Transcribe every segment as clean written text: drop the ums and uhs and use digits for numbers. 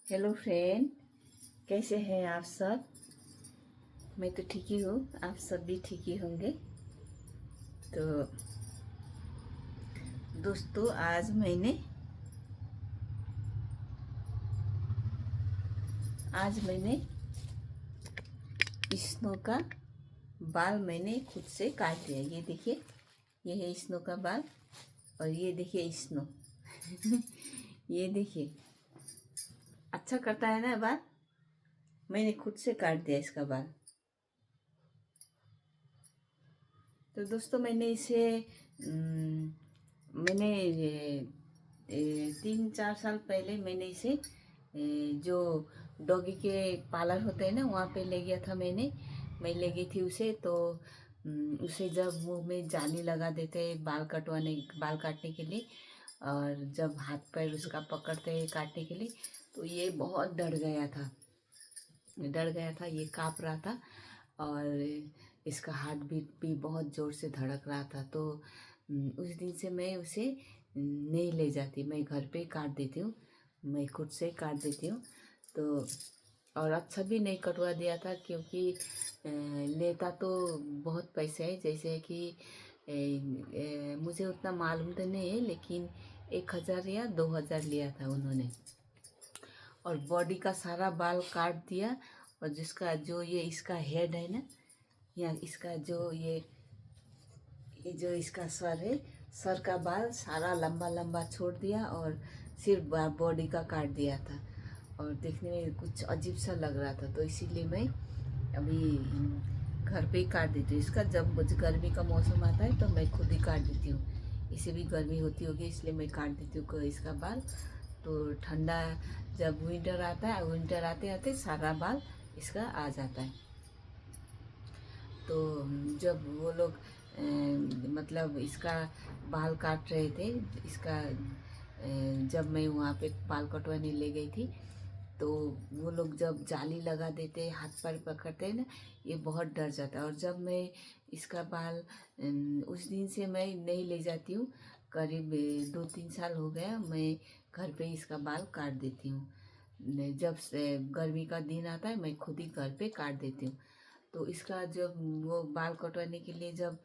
Hello friend, कैसे हैं आप सब। मैं तो ठीक ही हूँ, आप सब भी ठीक ही होंगे। तो दोस्तों, आज मैंने स्नो का बाल मैंने खुद से काट दिया। ये देखिए, ये है स्नो का बाल। और ये देखिए स्नो ये देखिए, अच्छा करता है ना बाल। मैंने खुद से काट दिया इसका बाल। तो दोस्तों, मैंने इसे मैंने 3-4 साल पहले मैंने इसे जो डॉगी के पार्लर होते हैं ना, वहाँ पे ले गया था। मैं ले गई थी उसे। तो उसे जब मुंह में जाली लगा देते बाल काटने के लिए, और जब हाथ पैर उसका पकड़ते काटने के लिए, तो ये बहुत डर गया था, ये काँप रहा था। और इसका हार्ट बीट भी बहुत ज़ोर से धड़क रहा था। तो उस दिन से मैं उसे नहीं ले जाती, मैं घर पे ही काट देती हूँ। मैं खुद से ही काट देती हूँ। तो और अच्छा भी नहीं कटवा दिया था, क्योंकि लेता तो बहुत पैसे है। जैसे कि मुझे उतना मालूम तो नहीं है, लेकिन 1,000 या 2,000 लिया था उन्होंने। और बॉडी का सारा बाल काट दिया। और जिसका जो ये इसका हेड है ना, या इसका जो इसका सर है, सर का बाल सारा लंबा लंबा छोड़ दिया, और सिर्फ बॉडी का काट दिया था। और देखने में कुछ अजीब सा लग रहा था। तो इसीलिए मैं अभी घर पे ही काट देती हूँ इसका। जब मुझे गर्मी का मौसम आता है तो मैं खुद ही काट देती हूँ। इसे भी गर्मी होती होगी, इसलिए मैं काट देती हूँ इसका बाल। तो ठंडा, जब विंटर आता है, विंटर आते आते सारा बाल इसका आ जाता है। तो जब वो लोग मतलब इसका बाल काट रहे थे, इसका जब मैं वहाँ पे बाल कटवाने ले गई थी, तो वो लोग जब जाली लगा देते, हाथ पैर पकड़ते हैं ना, ये बहुत डर जाता है। और जब मैं इसका बाल उस दिन से मैं नहीं ले जाती हूँ। करीब 2-3 साल हो गया, मैं घर पे ही इसका बाल काट देती हूँ। जब से गर्मी का दिन आता है, मैं खुद ही घर पे काट देती हूँ। तो इसका जब वो बाल कटवाने के लिए जब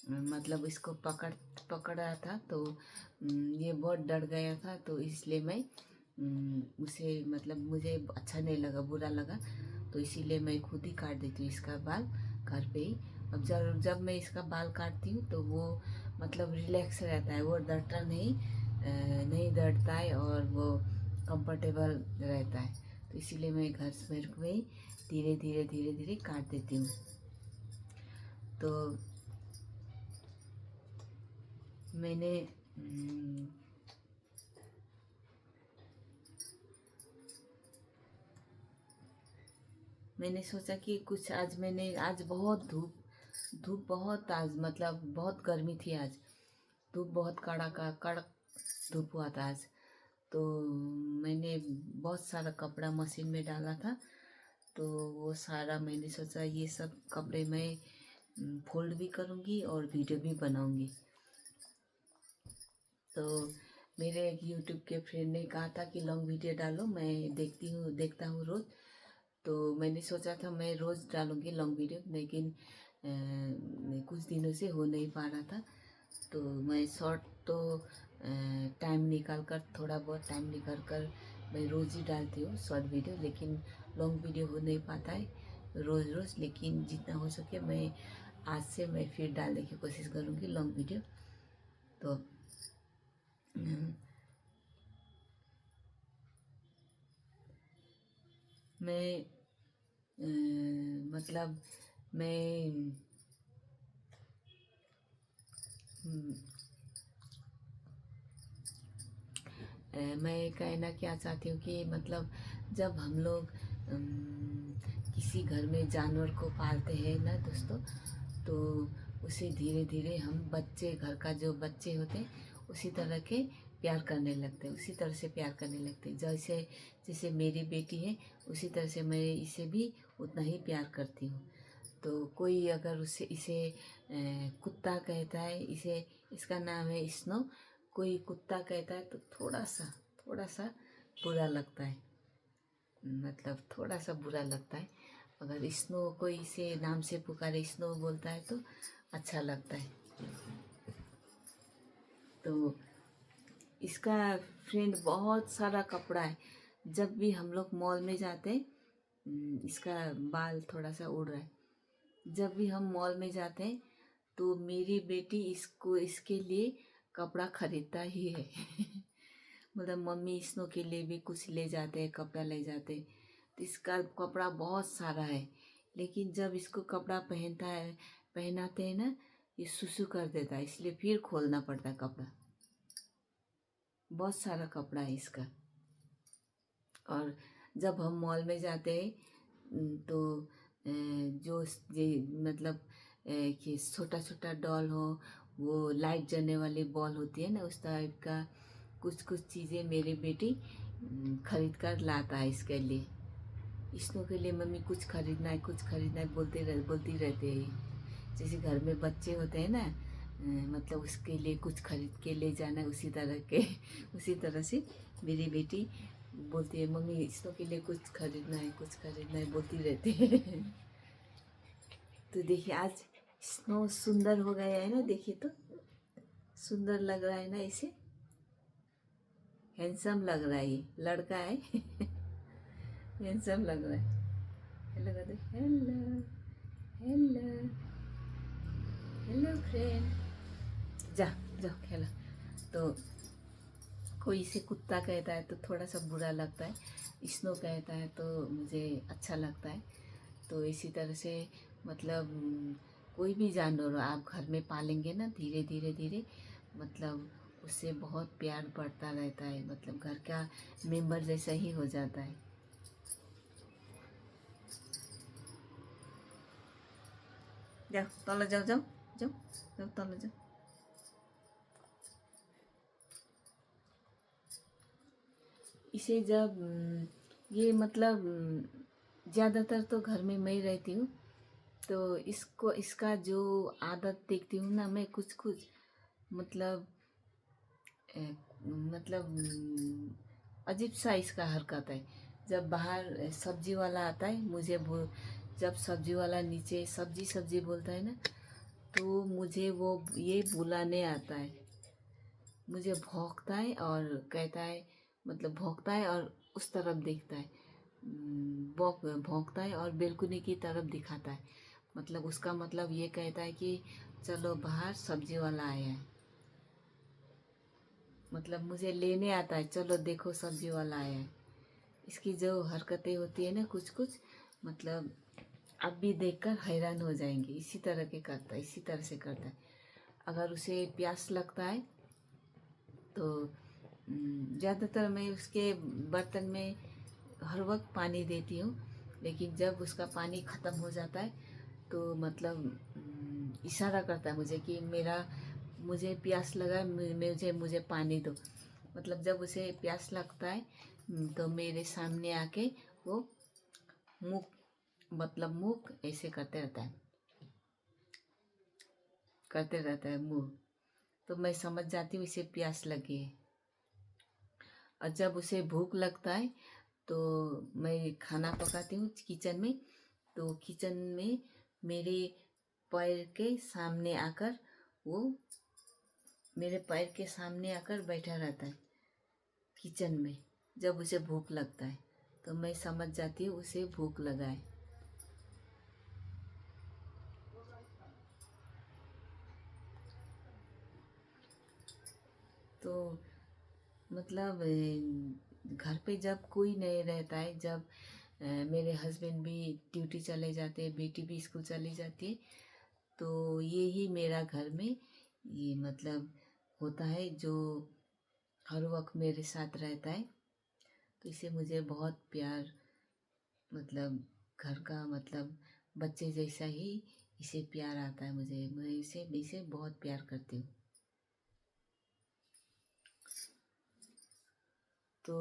मतलब इसको पकड़ रहा था, तो ये बहुत डर गया था। तो इसलिए मैं उसे मतलब मुझे अच्छा नहीं लगा, बुरा लगा। तो इसीलिए मैं खुद ही काट देती हूँ इसका बाल घर पे ही। अब जब जब मैं इसका बाल काटती हूँ, तो वो मतलब रिलैक्स रहता है, वो डरता नहीं डरता है, और वो कंफर्टेबल रहता है। तो इसीलिए मैं घर में ही धीरे धीरे काट देती हूँ। तो मैंने मैंने सोचा कि कुछ आज बहुत धूप बहुत, आज मतलब बहुत गर्मी थी आज। धूप बहुत कड़क धूप हुआ था आज। तो मैंने बहुत सारा कपड़ा मशीन में डाला था। तो वो सारा मैंने सोचा ये सब कपड़े मैं फोल्ड भी करूँगी और वीडियो भी बनाऊँगी। तो मेरे एक यूट्यूब के फ्रेंड ने कहा था कि लॉन्ग वीडियो डालो, मैं देखता हूँ रोज़। तो मैंने सोचा था मैं रोज़ डालूँगी लॉन्ग वीडियो, लेकिन कुछ दिनों से हो नहीं पा रहा था। तो मैं शॉर्ट तो टाइम निकाल कर, थोड़ा बहुत टाइम निकाल कर मैं रोज़ ही डालती हूँ शॉर्ट वीडियो। लेकिन लॉन्ग वीडियो हो नहीं पाता है रोज़। लेकिन जितना हो सके मैं आज से मैं फिर डालने की कोशिश करूँगी लॉन्ग वीडियो। तो मैं मतलब मैं मैं कहना क्या चाहती हूँ कि मतलब जब हम लोग किसी घर में जानवर को पालते हैं ना दोस्तों, तो उसे धीरे धीरे हम घर का जो बच्चे होते हैं उसी तरह के प्यार करने लगते हैं, उसी तरह से प्यार करने लगते हैं। जैसे जैसे मेरी बेटी है, उसी तरह से मैं इसे भी उतना ही प्यार करती हूँ। तो कोई अगर इसे कुत्ता कहता है, इसका नाम है स्नो, कोई कुत्ता कहता है तो थोड़ा सा बुरा लगता है। मतलब थोड़ा सा बुरा लगता है। अगर स्नो कोई इसे नाम से पुकारे, स्नो बोलता है तो अच्छा लगता है। तो इसका फ्रेंड बहुत सारा कपड़ा है। जब भी हम लोग मॉल में जाते हैं, इसका बाल थोड़ा सा उड़ रहा है। जब भी हम मॉल में जाते हैं तो मेरी बेटी इसको इसके लिए कपड़ा खरीदता ही है। मतलब मम्मी स्नो के लिए भी कुछ ले जाते हैं, कपड़ा ले जाते हैं, तो इसका कपड़ा बहुत सारा है। लेकिन जब इसको कपड़ा पहनाते हैं ना, ये सुसु कर देता है, इसलिए फिर खोलना पड़ता है कपड़ा। बहुत सारा कपड़ा है इसका। और जब हम मॉल में जाते हैं तो जो मतलब कि छोटा छोटा डॉल हो, वो लाइट जलने वाली बॉल होती है ना, उस टाइप का कुछ कुछ चीज़ें मेरी बेटी खरीद कर लाता है इसके लिए। स्नो के लिए मम्मी कुछ खरीदना है, कुछ खरीदना है बोलती रहते हैं। जैसे घर में बच्चे होते हैं ना, मतलब उसके लिए कुछ खरीद के ले जाना है, उसी तरह से मेरी बेटी बोलती है मम्मी स्नो के लिए कुछ खरीदना है, कुछ खरीदना है बोलती रहती है। तो देखिए आज स्नो सुंदर हो गया है ना, देखिए तो सुंदर लग रहा है ना, इसे हैंडसम लग रहा है, ये लड़का है। हैंडसम लग रहा है। हेलो कर दे, हेलो हेलो हेलो फ्रेंड, जा जाओ खेलो। तो कोई इसे कुत्ता कहता है तो थोड़ा सा बुरा लगता है, स्नो कहता है तो मुझे अच्छा लगता है। तो इसी तरह से मतलब कोई भी जानवर आप घर में पालेंगे ना, धीरे धीरे धीरे मतलब उससे बहुत प्यार बढ़ता रहता है, मतलब घर का मेंबर जैसा ही हो जाता है। जाओ तले जाओ, जाओ जाओ जाओ तले जाओ। इसे जब ये मतलब ज़्यादातर तो घर में मैं ही रहती हूँ, तो इसको इसका जो आदत देखती हूँ ना मैं, कुछ कुछ मतलब अजीब सा इसका हरकत है। जब बाहर सब्जी वाला आता है, जब सब्जी वाला नीचे सब्जी सब्जी बोलता है ना, तो मुझे वो ये बुलाने आता है, मुझे भौंकता है और कहता है, मतलब भौंकता है और उस तरफ देखता है, भौंकता है और बेलकुनी की तरफ दिखाता है। मतलब उसका मतलब ये कहता है कि चलो बाहर सब्जी वाला आया है, मतलब मुझे लेने आता है, चलो देखो सब्जी वाला आया है। इसकी जो हरकतें होती है ना कुछ कुछ, मतलब आप भी देखकर हैरान हो जाएंगे। इसी तरह के करता है, इसी तरह से करता है। अगर उसे प्यास लगता है तो ज़्यादातर मैं उसके बर्तन में हर वक्त पानी देती हूँ, लेकिन जब उसका पानी ख़त्म हो जाता है तो मतलब इशारा करता है मुझे कि मुझे प्यास लगा है, मुझे पानी दो। मतलब जब उसे प्यास लगता है तो मेरे सामने आके वो मुँह ऐसे करते रहता है मुँह। तो मैं समझ जाती हूँ इसे प्यास लगी है। और जब उसे भूख लगता है तो मैं खाना पकाती हूँ किचन में, तो किचन में मेरे पैर के सामने आकर वो बैठा रहता है किचन में। जब उसे भूख लगता है तो मैं समझ जाती हूँ उसे भूख लगा है। तो मतलब घर पे जब कोई नहीं रहता है, जब मेरे हस्बैंड भी ड्यूटी चले जाते हैं, बेटी भी स्कूल चली जाती है, तो ये ही मेरा घर में ये मतलब होता है जो हर वक्त मेरे साथ रहता है। तो इसे मुझे बहुत प्यार, मतलब घर का मतलब बच्चे जैसा ही इसे प्यार आता है मुझे। मैं इसे बहुत प्यार करती हूँ। तो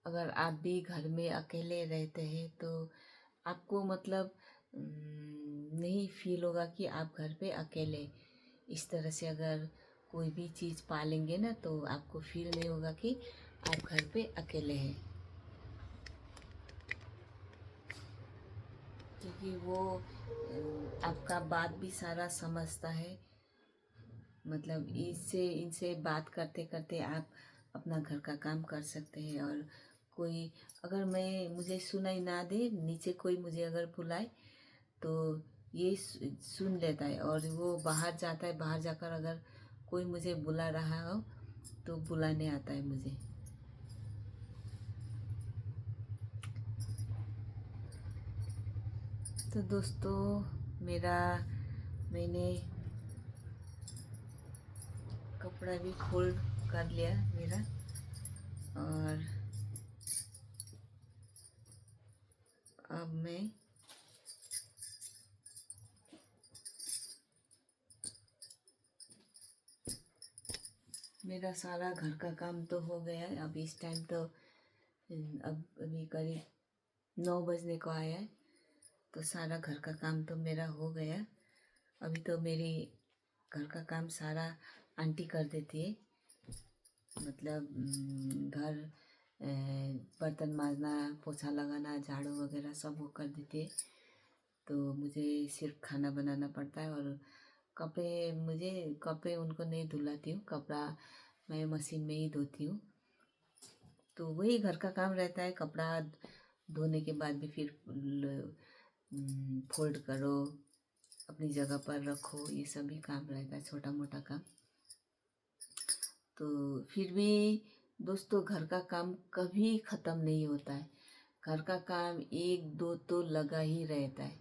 अगर आप भी घर में अकेले रहते हैं तो आपको मतलब नहीं फील होगा कि आप घर पे अकेले। इस तरह से अगर कोई भी चीज़ पालेंगे ना तो आपको फील नहीं होगा कि आप घर पे अकेले हैं। क्योंकि वो आपका बात भी सारा समझता है। मतलब इससे इनसे बात करते करते आप अपना घर का काम कर सकते हैं। और कोई अगर मुझे सुनाई ना दे, नीचे कोई मुझे अगर बुलाए तो ये सुन लेता है, और वो बाहर जाता है। बाहर जाकर अगर कोई मुझे बुला रहा हो तो बुलाने आता है मुझे। तो दोस्तों मैंने कपड़ा भी फोल्ड कर लिया मेरा, और अब मैं मेरा सारा घर का काम तो हो गया है। अब इस टाइम तो अब अभी करीब 9 बजने को आया है, तो सारा घर का काम तो मेरा हो गया। अभी तो मेरी घर का काम सारा आंटी कर देती है। मतलब घर बर्तन मांजना, पोछा लगाना, झाड़ू वगैरह सब वो कर देती है। तो मुझे सिर्फ खाना बनाना पड़ता है। और कपड़े उनको नहीं धुलाती हूँ, कपड़ा मैं मशीन में ही धोती हूँ। तो वही घर का काम रहता है। कपड़ा धोने के बाद भी फिर फोल्ड करो, अपनी जगह पर रखो, ये सभी काम रहता है, छोटा मोटा काम। तो फिर भी दोस्तों घर का काम कभी ख़त्म नहीं होता है। घर का काम एक दो तो लगा ही रहता है।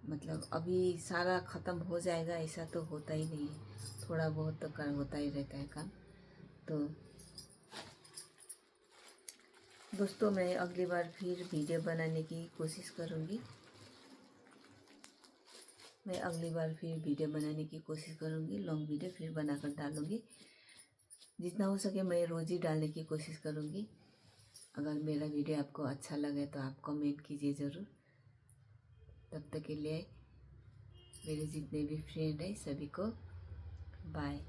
मतलब अभी सारा ख़त्म हो जाएगा ऐसा तो होता ही नहीं है, थोड़ा बहुत तो कर होता ही रहता है काम। तो दोस्तों मैं अगली बार फिर वीडियो बनाने की कोशिश करूँगी। लॉन्ग वीडियो फिर बनाकर डालूँगी। जितना हो सके मैं रोज़ ही डालने की कोशिश करूँगी। अगर मेरा वीडियो आपको अच्छा लगे तो आप कमेंट कीजिए ज़रूर। तब तक के लिए मेरे जितने भी फ्रेंड हैं सभी को बाय।